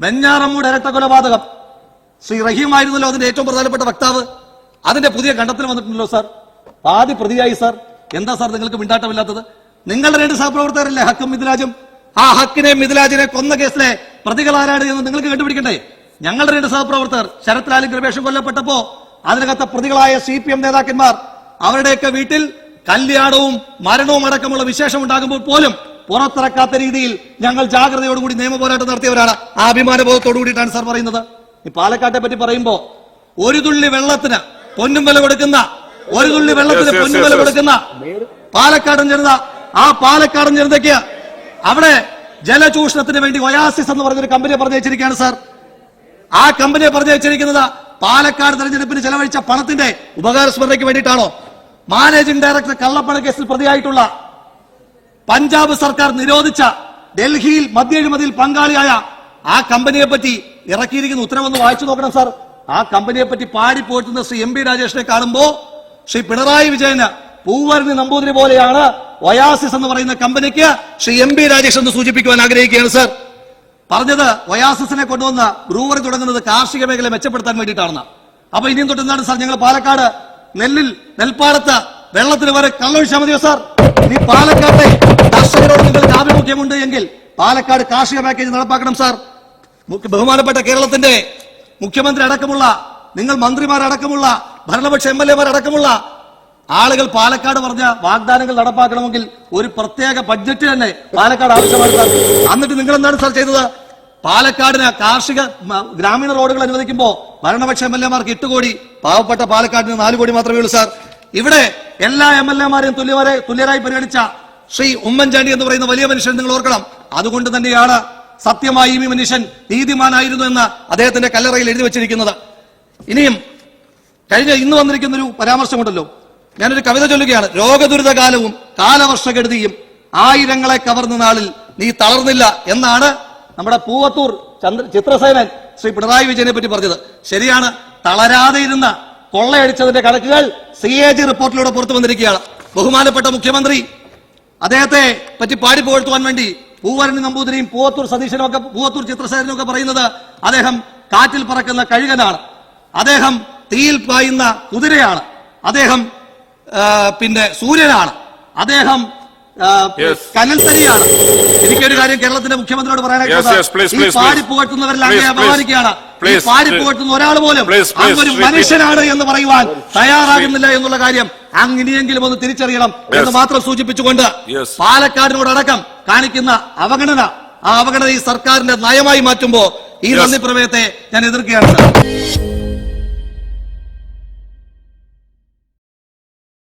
വെഞ്ഞാറമ്മൂട് ഇരട്ട കൊലപാതകം ശ്രീ റഹീമായിരുന്നല്ലോ അതിന്റെ ഏറ്റവും പ്രധാനപ്പെട്ട വക്താവ്. അതിന്റെ പുതിയ കണ്ടെത്തൽ വന്നിട്ടുണ്ടല്ലോ സാർ. ആദ്യ പ്രതിയായി സാർ. എന്താ സാർ നിങ്ങൾക്ക് മിണ്ടാട്ടമില്ലാത്തത്? നിങ്ങളുടെ 2 സഹപ്രവർത്തകരല്ലേ ഹക്കും മിഥിലാജും? ആ ഹക്കിനെ മിഥിലാജിനെ കൊന്ന കേസിലെ പ്രതികളാരാണ് എന്ന് നിങ്ങൾക്ക് കണ്ടുപിടിക്കണ്ടേ? ഞങ്ങളുടെ 2 സഹപ്രവർത്തകർ ശരത് ലാലും കൃപേഷും കൊല്ലപ്പെട്ടപ്പോ അതിനകത്ത പ്രതികളായ CPM നേതാക്കന്മാർ അവരുടെയൊക്കെ വീട്ടിൽ കല്യാണവും മരണവും അടക്കമുള്ള വിശേഷം ഉണ്ടാകുമ്പോൾ പോലും പുറത്തിറക്കാത്ത രീതിയിൽ ഞങ്ങൾ ജാഗ്രതയോടുകൂടി നിയമ പോരാട്ടം നടത്തിയവരാണ്. ആ അഭിമാനബോധത്തോടു കൂടിയിട്ടാണ് സാർ പറയുന്നത്. ഈ പാലക്കാട്ടെ പറ്റി പറയുമ്പോ ഒരു തുള്ളി വെള്ളത്തിന് പൊന്നും വില കൊടുക്കുന്ന പാലക്കാടൻ ജനത, ആ പാലക്കാടൻ ജനതയ്ക്ക് അവിടെ ജലചൂഷണത്തിന് വേണ്ടി ഒയാസിസ് എന്ന് പറഞ്ഞൊരു കമ്പനിയെ പറഞ്ഞയച്ചിരിക്കുകയാണ് സാർ. ആ കമ്പനിയെ പറഞ്ഞയച്ചിരിക്കുന്നത് പാലക്കാട് തെരഞ്ഞെടുപ്പിന് ചെലവഴിച്ച പണത്തിന്റെ ഉപകാരസ്മരണയ്ക്ക് വേണ്ടിയിട്ടാണോ? മാനേജിംഗ് ഡയറക്ടർ കള്ളപ്പണ കേസിൽ പ്രതിയായിട്ടുള്ള പഞ്ചാബ് സർക്കാർ നിരോധിച്ച ഡൽഹിയിൽ മദ്യഴിമതിയിൽ പങ്കാളിയായ ആ കമ്പനിയെ പറ്റി ഇറക്കിയിരിക്കുന്ന ഉത്തരവൊന്ന് വായിച്ചു നോക്കണം സാർ. ആ കമ്പനിയെ പറ്റി പാടിപ്പോറ്റുന്ന ശ്രീ MP രാജേഷിനെ കാണുമ്പോ ശ്രീ പിണറായി വിജയന് പൂവരണി നമ്പൂതിരി പോലെയാണ് ഒയാസിസ് എന്ന് പറയുന്ന കമ്പനിക്ക് ശ്രീ MP രാജേഷ് എന്ന് സൂചിപ്പിക്കുവാൻ ആഗ്രഹിക്കുകയാണ് സാർ. പറഞ്ഞത് ഒയാസിസിനെ കൊണ്ടുവന്ന ബ്രൂവറി തുടങ്ങുന്നത് കാർഷിക മേഖല മെച്ചപ്പെടുത്താൻ വേണ്ടിയിട്ടാണെന്ന്. അപ്പൊ ഇനിയും തൊട്ട് എന്താണ് സാർ ഞങ്ങൾ പാലക്കാട് നെൽപ്പാടത്ത് വെള്ളത്തിന് വരെ കള്ളൊഴിച്ചാൽ മതിയോ സാർ? ഇനി പാലക്കാട്ടെ കർഷകരോട് നിങ്ങൾക്ക് ആഭിമുഖ്യമുണ്ട് എങ്കിൽ പാലക്കാട് കാർഷിക പാക്കേജ് നടപ്പാക്കണം സാർ. ബഹുമാനപ്പെട്ട കേരളത്തിന്റെ മുഖ്യമന്ത്രി അടക്കമുള്ള നിങ്ങൾ മന്ത്രിമാരടക്കമുള്ള ഭരണപക്ഷ MLA അടക്കമുള്ള ആളുകൾ പാലക്കാട് പറഞ്ഞ വാഗ്ദാനങ്ങൾ നടപ്പാക്കണമെങ്കിൽ ഒരു പ്രത്യേക ബഡ്ജറ്റ് തന്നെ പാലക്കാട് ആവശ്യമാണ് സാർ. എന്നിട്ട് നിങ്ങൾ എന്താണ് സാർ ചെയ്തത്? പാലക്കാടിന് കാർഷിക ഗ്രാമീണ റോഡുകൾ അനുവദിക്കുമ്പോൾ ഭരണപക്ഷ MLA 8 കോടി, പാവപ്പെട്ട പാലക്കാടിന് 4 കോടി മാത്രമേ ഉള്ളൂ സാർ. ഇവിടെ എല്ലാ MLA തുല്യരായി പരിഗണിച്ച ശ്രീ ഉമ്മൻചാണ്ടി എന്ന് പറയുന്ന വലിയ മനുഷ്യൻ നിങ്ങൾ ഓർക്കണം. അതുകൊണ്ട് തന്നെയാണ് സത്യമായി ഈ മനുഷ്യൻ നീതിമാനായിരുന്നു എന്ന് അദ്ദേഹത്തിന്റെ കല്ലറയിൽ എഴുതി വെച്ചിരിക്കുന്നത്. ഇനിയും ഇന്ന് വന്നിരിക്കുന്ന ഒരു പരാമർശമുണ്ടല്ലോ, ഞാനൊരു കവിത ചൊല്ലുകയാണ്. രോഗദുരിതകാലവും കാലവർഷകെടുതിയും ആയിരങ്ങളെ കവർന്ന നാളിൽ നീ തളർന്നില്ല എന്നാണ് നമ്മുടെ പൂവത്തൂർ ചിത്രസേനൻ ശ്രീ പിണറായി വിജയനെ പറ്റി പറഞ്ഞത്. ശരിയാണ്, തളരാതെ ഇരുന്ന കൊള്ളയടിച്ചതിന്റെ കണക്കുകൾ CAG റിപ്പോർട്ടിലൂടെ പുറത്തു വന്നിരിക്കുകയാണ്. ബഹുമാനപ്പെട്ട മുഖ്യമന്ത്രി അദ്ദേഹത്തെ പറ്റി പാടിപ്പോഴ്ത്തുവാൻ വേണ്ടി പൂവരണി നമ്പൂതിരിയും പൂവത്തൂർ സതീശനും ഒക്കെ പൂവത്തൂർ ചിത്രസേനനും ഒക്കെ പറയുന്നത് അദ്ദേഹം കാറ്റിൽ പറക്കുന്ന കഴുകനാണ്, അദ്ദേഹം തീയിൽ പായുന്ന കുതിരയാണ്, അദ്ദേഹം സൂര്യനാണ്, അദ്ദേഹം കനൽത്തരിയാണ്. എനിക്കൊരു കാര്യം കേരളത്തിന്റെ മുഖ്യമന്ത്രിയോട് പറയാനായിട്ട്, ഈ പാടിപ്പുകഴ്ത്തുന്നവരെല്ലാം അങ്ങനെ അപമാനിക്കുകയാണ്. ഈ പാടിപ്പുകഴ്ത്തുന്ന ഒരാൾ പോലും അങ്ങൊരു മനുഷ്യനാണ് എന്ന് പറയുവാൻ തയ്യാറാകുന്നില്ല എന്നുള്ള കാര്യം അങ്ങനെയെങ്കിലും ഒന്ന് തിരിച്ചറിയണം എന്ന് മാത്രം സൂചിപ്പിച്ചുകൊണ്ട് പാലക്കാടിനോടടക്കം കാണിക്കുന്ന അവഗണന, ആ അവഗണന ഈ സർക്കാരിന്റെ നയമായി മാറ്റുമ്പോ ഈ നന്ദി പ്രമേയത്തെ ഞാൻ എതിർക്കുകയാണ്.